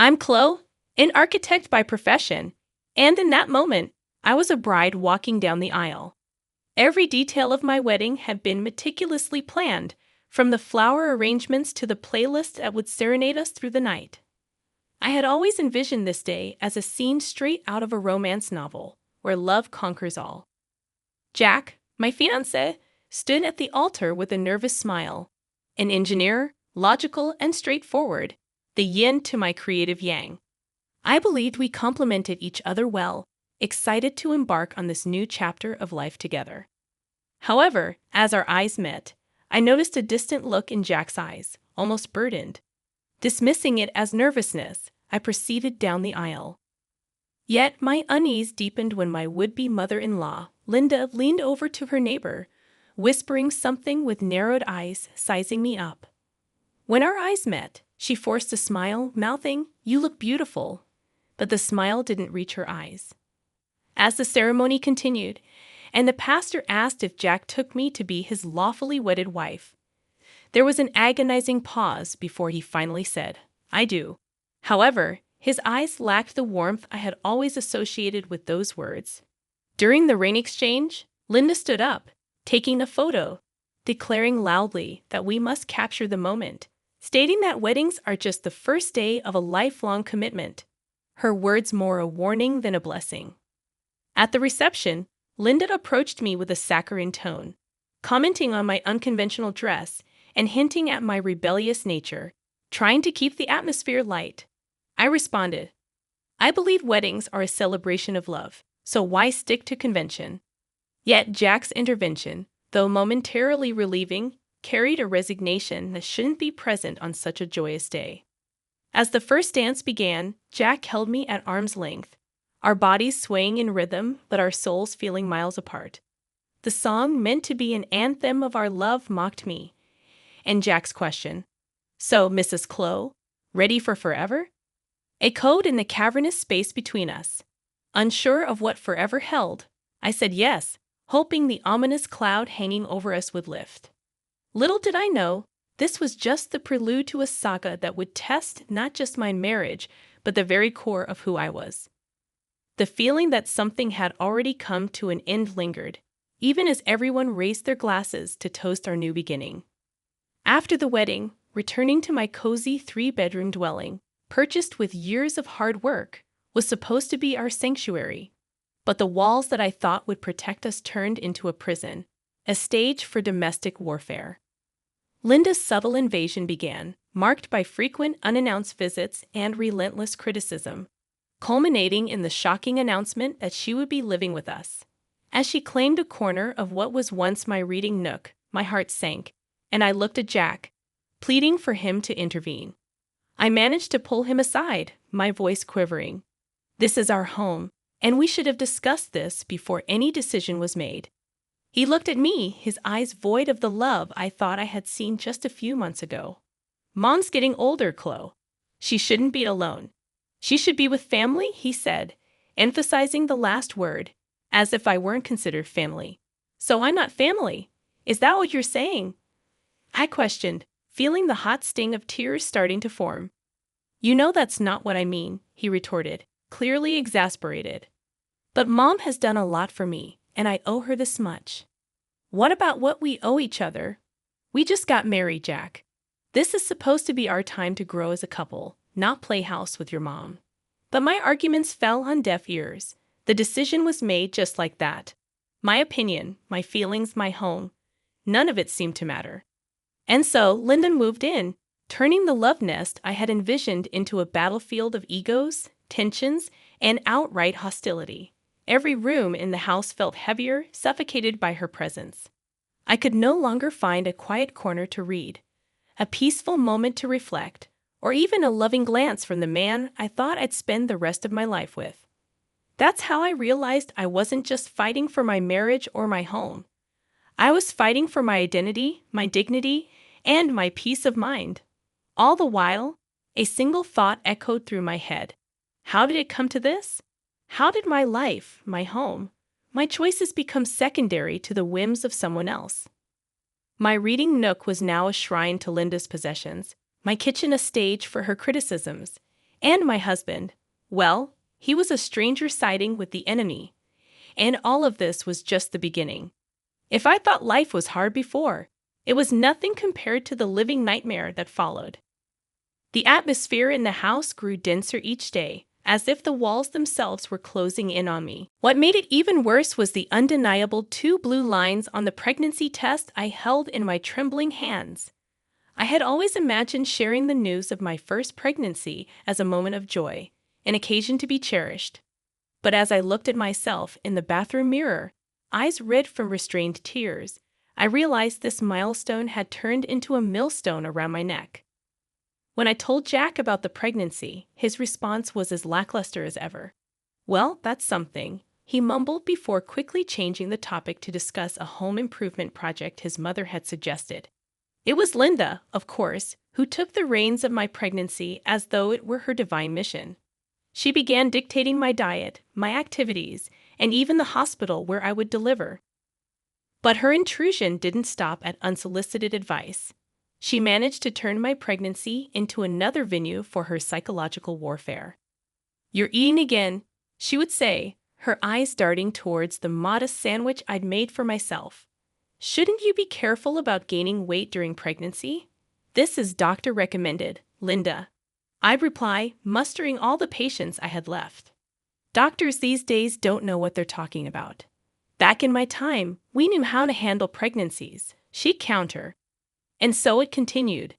I'm Chloe, an architect by profession, and in that moment, I was a bride walking down the aisle. Every detail of my wedding had been meticulously planned, from the flower arrangements to the playlist that would serenade us through the night. I had always envisioned this day as a scene straight out of a romance novel, where love conquers all. Jack, my fiancé, stood at the altar with a nervous smile. An engineer, logical and straightforward, the yin to my creative yang. I believed we complemented each other well, excited to embark on this new chapter of life together. However, as our eyes met, I noticed a distant look in Jack's eyes, almost burdened. Dismissing it as nervousness, I proceeded down the aisle. Yet my unease deepened when my would-be mother-in-law, Linda, leaned over to her neighbor, whispering something with narrowed eyes, sizing me up. When our eyes met, she forced a smile, mouthing, "You look beautiful," but the smile didn't reach her eyes. As the ceremony continued, and the pastor asked if Jack took me to be his lawfully wedded wife, there was an agonizing pause before he finally said, "I do." However, his eyes lacked the warmth I had always associated with those words. During the ring exchange, Linda stood up, taking a photo, declaring loudly that we must capture the moment, stating that weddings are just the first day of a lifelong commitment, her words more a warning than a blessing. At the reception, Linda approached me with a saccharine tone, commenting on my unconventional dress and hinting at my rebellious nature, trying to keep the atmosphere light. I responded, "I believe weddings are a celebration of love, so why stick to convention?" Yet Jack's intervention, though momentarily relieving, carried a resignation that shouldn't be present on such a joyous day. As the first dance began, Jack held me at arm's length, our bodies swaying in rhythm but our souls feeling miles apart. The song, meant to be an anthem of our love, mocked me. And Jack's question, "So, Mrs. Chloe, ready for forever?" echoed in the cavernous space between us. Unsure of what forever held, I said yes, hoping the ominous cloud hanging over us would lift. Little did I know, this was just the prelude to a saga that would test not just my marriage, but the very core of who I was. The feeling that something had already come to an end lingered, even as everyone raised their glasses to toast our new beginning. After the wedding, returning to my cozy 3-bedroom dwelling, purchased with years of hard work, was supposed to be our sanctuary. But the walls that I thought would protect us turned into a prison, a stage for domestic warfare. Linda's subtle invasion began, marked by frequent unannounced visits and relentless criticism, culminating in the shocking announcement that she would be living with us. As she claimed a corner of what was once my reading nook, my heart sank, and I looked at Jack, pleading for him to intervene. I managed to pull him aside, my voice quivering. "This is our home, and we should have discussed this before any decision was made." He looked at me, his eyes void of the love I thought I had seen just a few months ago. "Mom's getting older, Chloe. She shouldn't be alone. She should be with family," he said, emphasizing the last word, as if I weren't considered family. "So I'm not family? Is that what you're saying?" I questioned, feeling the hot sting of tears starting to form. "You know that's not what I mean," he retorted, clearly exasperated. "But Mom has done a lot for me, and I owe her this much." "What about what we owe each other? We just got married, Jack. This is supposed to be our time to grow as a couple, not play house with your mom." But my arguments fell on deaf ears. The decision was made just like that. My opinion, my feelings, my home, none of it seemed to matter. And so Lyndon moved in, turning the love nest I had envisioned into a battlefield of egos, tensions, and outright hostility. Every room in the house felt heavier, suffocated by her presence. I could no longer find a quiet corner to read, a peaceful moment to reflect, or even a loving glance from the man I thought I'd spend the rest of my life with. That's how I realized I wasn't just fighting for my marriage or my home. I was fighting for my identity, my dignity, and my peace of mind. All the while, a single thought echoed through my head. How did it come to this? How did my life, my home, my choices become secondary to the whims of someone else? My reading nook was now a shrine to Linda's possessions, my kitchen a stage for her criticisms, And my husband, well, he was a stranger siding with the enemy. And all of this was just the beginning. If I thought life was hard before, it was nothing compared to the living nightmare that followed. The atmosphere in the house grew denser each day, as if the walls themselves were closing in on me. What made it even worse was the undeniable 2 blue lines on the pregnancy test I held in my trembling hands. I had always imagined sharing the news of my first pregnancy as a moment of joy, an occasion to be cherished. But as I looked at myself in the bathroom mirror, eyes red from restrained tears, I realized this milestone had turned into a millstone around my neck. When I told Jack about the pregnancy, his response was as lackluster as ever. "Well, that's something," he mumbled before quickly changing the topic to discuss a home improvement project his mother had suggested. It was Linda, of course, who took the reins of my pregnancy as though it were her divine mission. She began dictating my diet, my activities, and even the hospital where I would deliver. But her intrusion didn't stop at unsolicited advice. She managed to turn my pregnancy into another venue for her psychological warfare. "You're eating again," she would say, her eyes darting towards the modest sandwich I'd made for myself. "Shouldn't you be careful about gaining weight during pregnancy? This is doctor recommended, Linda." I'd reply, mustering all the patience I had left. "Doctors these days don't know what they're talking about. Back in my time, we knew how to handle pregnancies," she'd counter. And so it continued.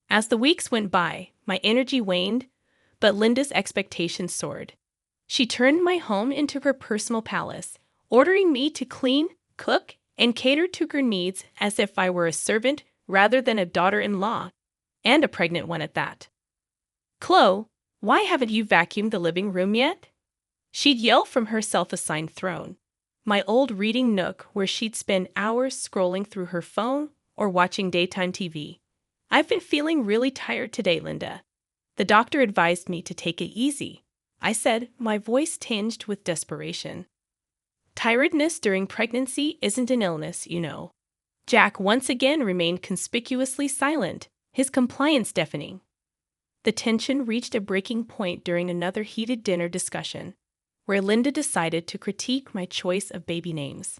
As the weeks went by, my energy waned, but Linda's expectations soared. She turned my home into her personal palace, ordering me to clean, cook, and cater to her needs as if I were a servant rather than a daughter-in-law, and a pregnant one at that. "Chloe, why haven't you vacuumed the living room yet?" she'd yell from her self-assigned throne, my old reading nook where she'd spend hours scrolling through her phone or watching daytime TV. "I've been feeling really tired today, Linda. The doctor advised me to take it easy," I said, my voice tinged with desperation. Tiredness during pregnancy isn't an illness, you know. Jack once again remained conspicuously silent, his compliance deafening. The tension reached a breaking point during another heated dinner discussion, where Linda decided to critique my choice of baby names.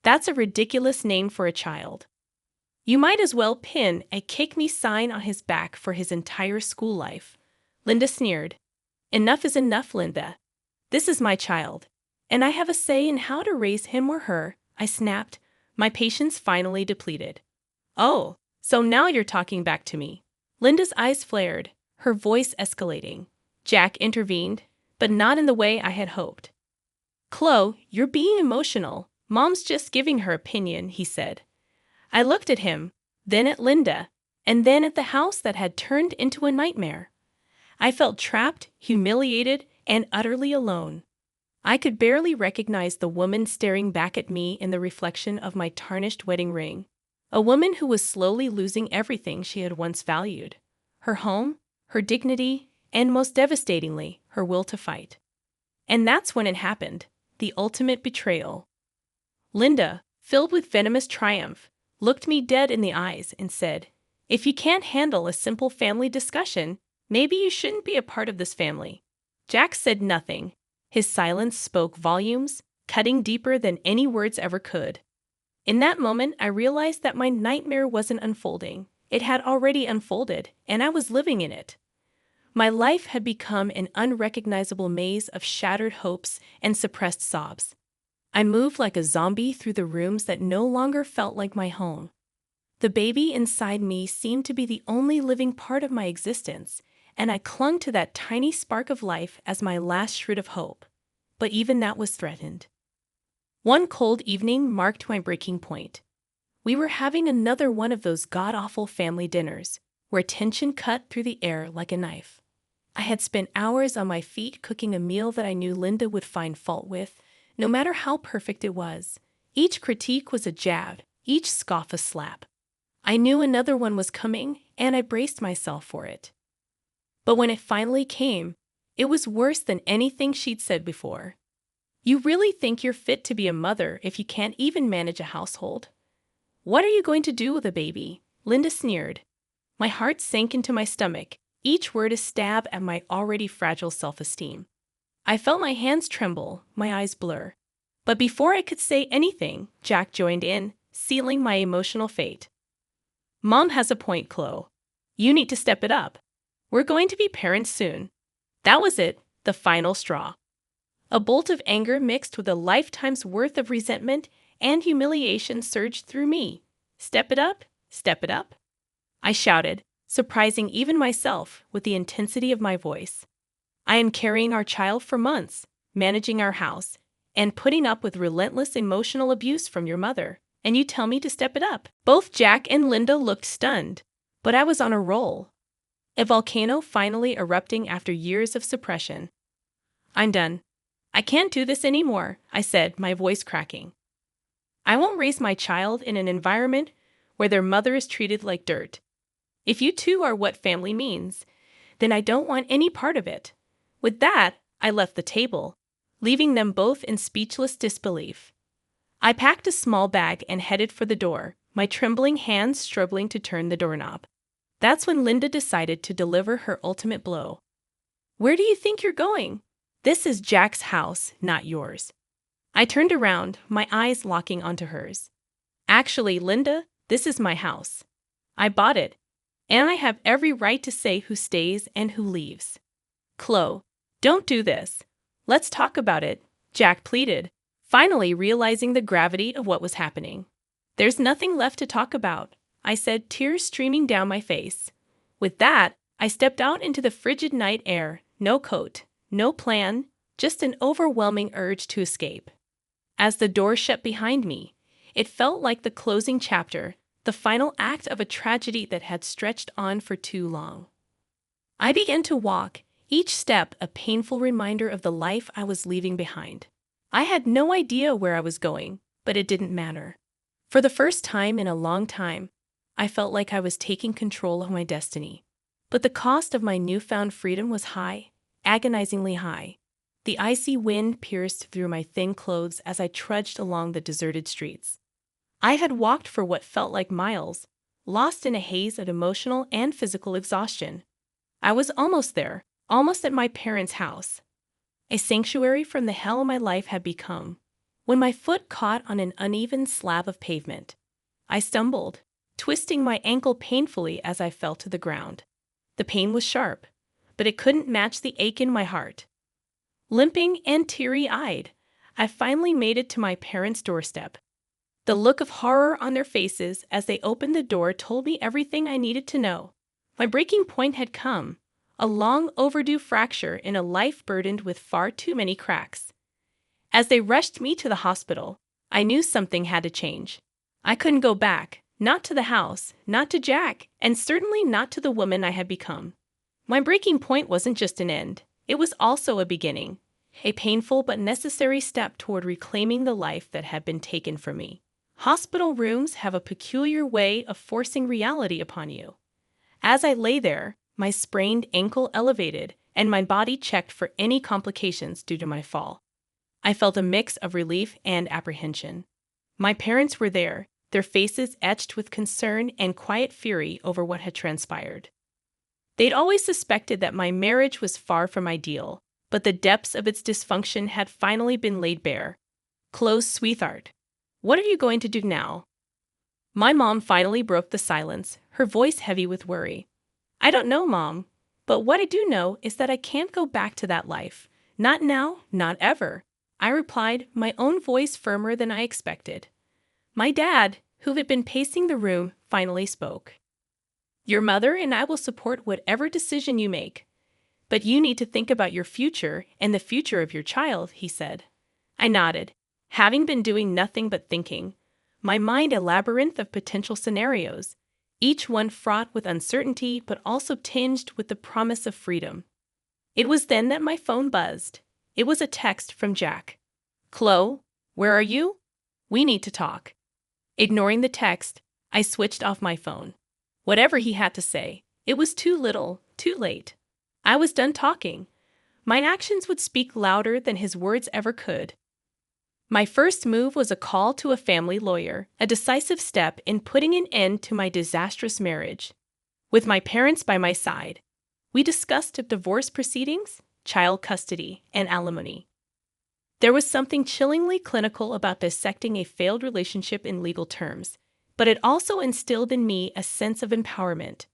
"That's a ridiculous name for a child. You might as well pin a kick me sign on his back for his entire school life," Linda sneered. "Enough is enough, Linda. This is my child, and I have a say in how to raise him or her," I snapped, my patience finally depleted. "Oh, so now you're talking back to me." Linda's eyes flared, her voice escalating. Jack intervened, but not in the way I had hoped. "Chloe, you're being emotional. Mom's just giving her opinion," he said. I looked at him, then at Linda, and then at the house that had turned into a nightmare. I felt trapped, humiliated, and utterly alone. I could barely recognize the woman staring back at me in the reflection of my tarnished wedding ring, a woman who was slowly losing everything she had once valued: her home, her dignity, and most devastatingly, her will to fight. And that's when it happened, the ultimate betrayal. Linda, filled with venomous triumph, looked me dead in the eyes and said, "If you can't handle a simple family discussion, maybe you shouldn't be a part of this family." Jack said nothing. His silence spoke volumes, cutting deeper than any words ever could. In that moment, I realized that my nightmare wasn't unfolding. It had already unfolded, and I was living in it. My life had become an unrecognizable maze of shattered hopes and suppressed sobs. I moved like a zombie through the rooms that no longer felt like my home. The baby inside me seemed to be the only living part of my existence, and I clung to that tiny spark of life as my last shred of hope. But even that was threatened. One cold evening marked my breaking point. We were having another one of those god-awful family dinners, where tension cut through the air like a knife. I had spent hours on my feet cooking a meal that I knew Linda would find fault with, no matter how perfect it was. Each critique was a jab, each scoff a slap. I knew another one was coming, and I braced myself for it. But when it finally came, it was worse than anything she'd said before. "You really think you're fit to be a mother if you can't even manage a household? What are you going to do with a baby?" Linda sneered. My heart sank into my stomach, each word a stab at my already fragile self-esteem. I felt my hands tremble, my eyes blur. But before I could say anything, Jack joined in, sealing my emotional fate. Mom has a point, Chloe. You need to step it up. We're going to be parents soon. That was it, the final straw. A bolt of anger mixed with a lifetime's worth of resentment and humiliation surged through me. Step it up, step it up. I shouted, surprising even myself with the intensity of my voice. I am carrying our child for months, managing our house, and putting up with relentless emotional abuse from your mother, and you tell me to step it up. Both Jack and Linda looked stunned, but I was on a roll. A volcano finally erupting after years of suppression. I'm done. I can't do this anymore, I said, my voice cracking. I won't raise my child in an environment where their mother is treated like dirt. If you two are what family means, then I don't want any part of it. With that, I left the table, leaving them both in speechless disbelief. I packed a small bag and headed for the door, my trembling hands struggling to turn the doorknob. That's when Linda decided to deliver her ultimate blow. Where do you think you're going? This is Jack's house, not yours. I turned around, my eyes locking onto hers. Actually, Linda, this is my house. I bought it, and I have every right to say who stays and who leaves. Chloe, don't do this. Let's talk about it, Jack pleaded, finally realizing the gravity of what was happening. There's nothing left to talk about, I said, tears streaming down my face. With that, I stepped out into the frigid night air, no coat, no plan, just an overwhelming urge to escape. As the door shut behind me, it felt like the closing chapter, the final act of a tragedy that had stretched on for too long. I began to walk, each step a painful reminder of the life I was leaving behind. I had no idea where I was going, but it didn't matter. For the first time in a long time, I felt like I was taking control of my destiny. But the cost of my newfound freedom was high, agonizingly high. The icy wind pierced through my thin clothes as I trudged along the deserted streets. I had walked for what felt like miles, lost in a haze of emotional and physical exhaustion. I was almost there, almost at my parents' house, a sanctuary from the hell my life had become, when my foot caught on an uneven slab of pavement. I stumbled, twisting my ankle painfully as I fell to the ground. The pain was sharp, but it couldn't match the ache in my heart. Limping and teary-eyed, I finally made it to my parents' doorstep. The look of horror on their faces as they opened the door told me everything I needed to know. My breaking point had come, a long overdue fracture in a life burdened with far too many cracks. As they rushed me to the hospital, I knew something had to change. I couldn't go back, not to the house, not to Jack, and certainly not to the woman I had become. My breaking point wasn't just an end, it was also a beginning, a painful but necessary step toward reclaiming the life that had been taken from me. Hospital rooms have a peculiar way of forcing reality upon you. As I lay there, my sprained ankle elevated, and my body checked for any complications due to my fall. I felt a mix of relief and apprehension. My parents were there, their faces etched with concern and quiet fury over what had transpired. They'd always suspected that my marriage was far from ideal, but the depths of its dysfunction had finally been laid bare. Chloe, sweetheart, what are you going to do now? My mom finally broke the silence, her voice heavy with worry. I don't know, Mom, but what I do know is that I can't go back to that life. Not now, not ever, I replied, my own voice firmer than I expected. My dad, who had been pacing the room, finally spoke. Your mother and I will support whatever decision you make, but you need to think about your future and the future of your child, he said. I nodded, having been doing nothing but thinking, my mind a labyrinth of potential scenarios, each one fraught with uncertainty but also tinged with the promise of freedom. It was then that my phone buzzed. It was a text from Jack. Chloe, where are you? We need to talk. Ignoring the text, I switched off my phone. Whatever he had to say, it was too little, too late. I was done talking. My actions would speak louder than his words ever could. My first move was a call to a family lawyer, a decisive step in putting an end to my disastrous marriage. With my parents by my side, We discussed divorce proceedings, child custody, and alimony. There was something chillingly clinical about dissecting a failed relationship in legal terms, but it also instilled in me a sense of empowerment.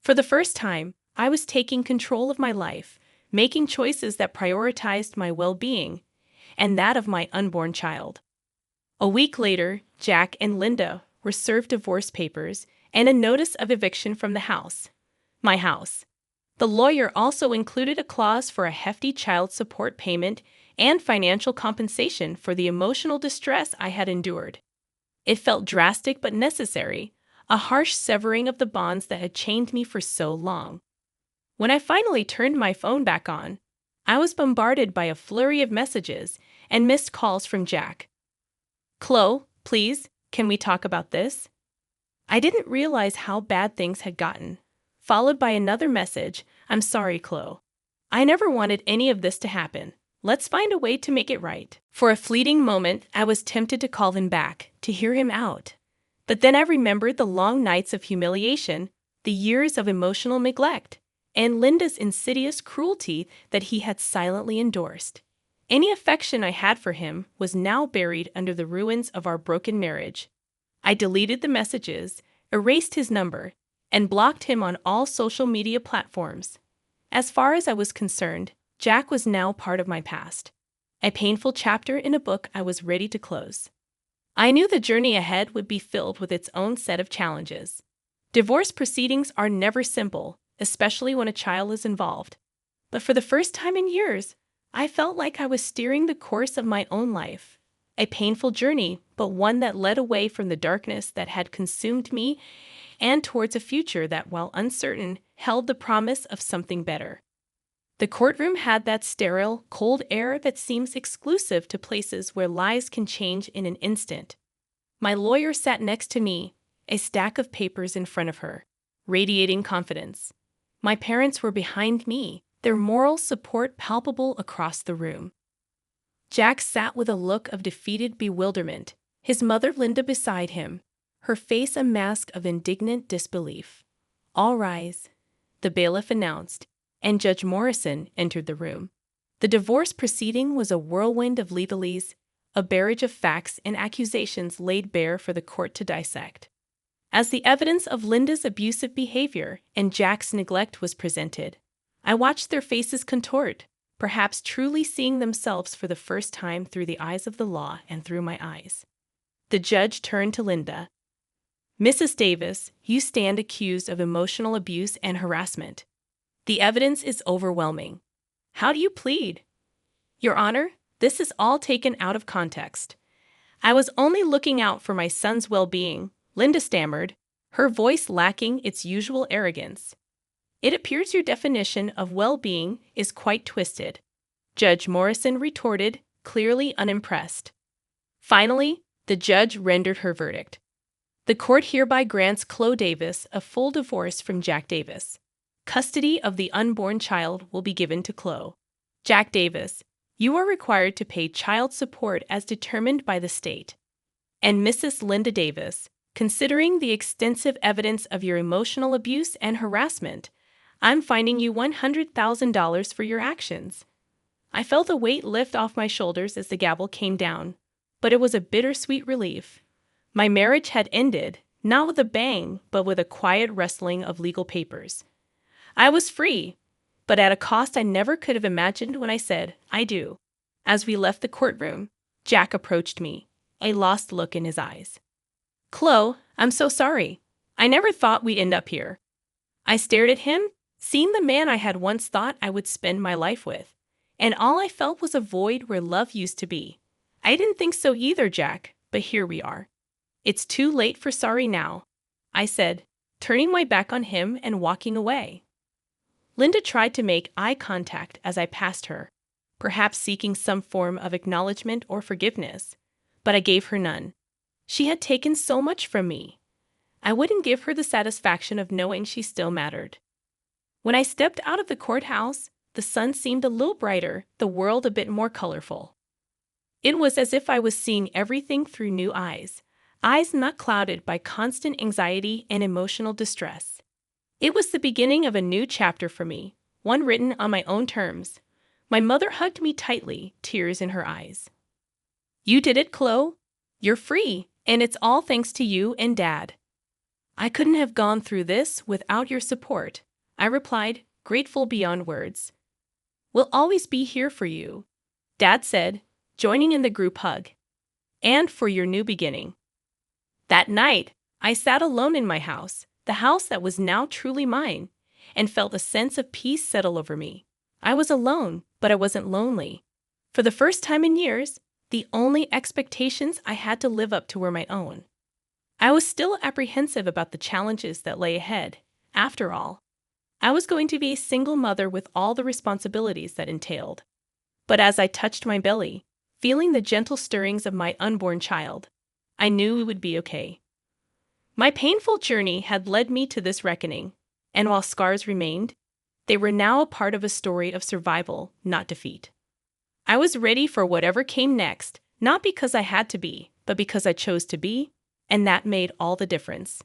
For the first time, I was taking control of my life, making choices that prioritized my well-being and that of my unborn child. A week later, Jack and Linda were served divorce papers and a notice of eviction from the house. My house. The lawyer also included a clause for a hefty child support payment and financial compensation for the emotional distress I had endured. It felt drastic but necessary, a harsh severing of the bonds that had chained me for so long. When I finally turned my phone back on, I was bombarded by a flurry of messages and missed calls from Jack. "Chloe, please, can we talk about this?" I didn't realize how bad things had gotten. Followed by another message, "I'm sorry, Chloe. I never wanted any of this to happen. Let's find a way to make it right." For a fleeting moment, I was tempted to call him back, to hear him out. But then I remembered the long nights of humiliation, the years of emotional neglect, and Linda's insidious cruelty that he had silently endorsed. Any affection I had for him was now buried under the ruins of our broken marriage. I deleted the messages, erased his number, and blocked him on all social media platforms. As far as I was concerned, Jack was now part of my past, a painful chapter in a book I was ready to close. I knew the journey ahead would be filled with its own set of challenges. Divorce proceedings are never simple, especially when a child is involved. But for the first time in years, I felt like I was steering the course of my own life. A painful journey, but one that led away from the darkness that had consumed me and towards a future that, while uncertain, held the promise of something better. The courtroom had that sterile, cold air that seems exclusive to places where lives can change in an instant. My lawyer sat next to me, a stack of papers in front of her, radiating confidence. My parents were behind me, their moral support palpable across the room. Jack sat with a look of defeated bewilderment, his mother Linda beside him, her face a mask of indignant disbelief. "All rise," the bailiff announced, and Judge Morrison entered the room. The divorce proceeding was a whirlwind of legalese, a barrage of facts and accusations laid bare for the court to dissect. As the evidence of Linda's abusive behavior and Jack's neglect was presented, I watched their faces contort, perhaps truly seeing themselves for the first time through the eyes of the law and through my eyes. The judge turned to Linda. "Mrs. Davis, you stand accused of emotional abuse and harassment. The evidence is overwhelming. How do you plead?" "Your Honor, this is all taken out of context. I was only looking out for my son's well-being," Linda stammered, her voice lacking its usual arrogance. "It appears your definition of well-being is quite twisted," Judge Morrison retorted, clearly unimpressed. Finally, the judge rendered her verdict. "The court hereby grants Chloe Davis a full divorce from Jack Davis. Custody of the unborn child will be given to Chloe. Jack Davis, you are required to pay child support as determined by the state. And Mrs. Linda Davis, considering the extensive evidence of your emotional abuse and harassment, I'm fining you $100,000 for your actions." I felt a weight lift off my shoulders as the gavel came down, but it was a bittersweet relief. My marriage had ended, not with a bang, but with a quiet rustling of legal papers. I was free, but at a cost I never could have imagined when I said, "I do." As we left the courtroom, Jack approached me, a lost look in his eyes. "Chloe, I'm so sorry. I never thought we'd end up here." I stared at him, seeing the man I had once thought I would spend my life with, and all I felt was a void where love used to be. "I didn't think so either, Jack, but here we are." "It's too late for sorry now," I said, turning my back on him and walking away. Linda tried to make eye contact as I passed her, perhaps seeking some form of acknowledgement or forgiveness, but I gave her none. She had taken so much from me. I wouldn't give her the satisfaction of knowing she still mattered. When I stepped out of the courthouse, the sun seemed a little brighter, the world a bit more colorful. It was as if I was seeing everything through new eyes not clouded by constant anxiety and emotional distress. It was the beginning of a new chapter for me, one written on my own terms. My mother hugged me tightly, tears in her eyes. "You did it, Chloe. You're free, and it's all thanks to you and Dad." "I couldn't have gone through this without your support," I replied, grateful beyond words. "We'll always be here for you," Dad said, joining in the group hug. "And for your new beginning." That night, I sat alone in my house, the house that was now truly mine, and felt a sense of peace settle over me. I was alone, but I wasn't lonely. For the first time in years, the only expectations I had to live up to were my own. I was still apprehensive about the challenges that lay ahead. After all, I was going to be a single mother with all the responsibilities that entailed. But as I touched my belly, feeling the gentle stirrings of my unborn child, I knew it would be okay. My painful journey had led me to this reckoning, and while scars remained, they were now a part of a story of survival, not defeat. I was ready for whatever came next, not because I had to be, but because I chose to be, and that made all the difference.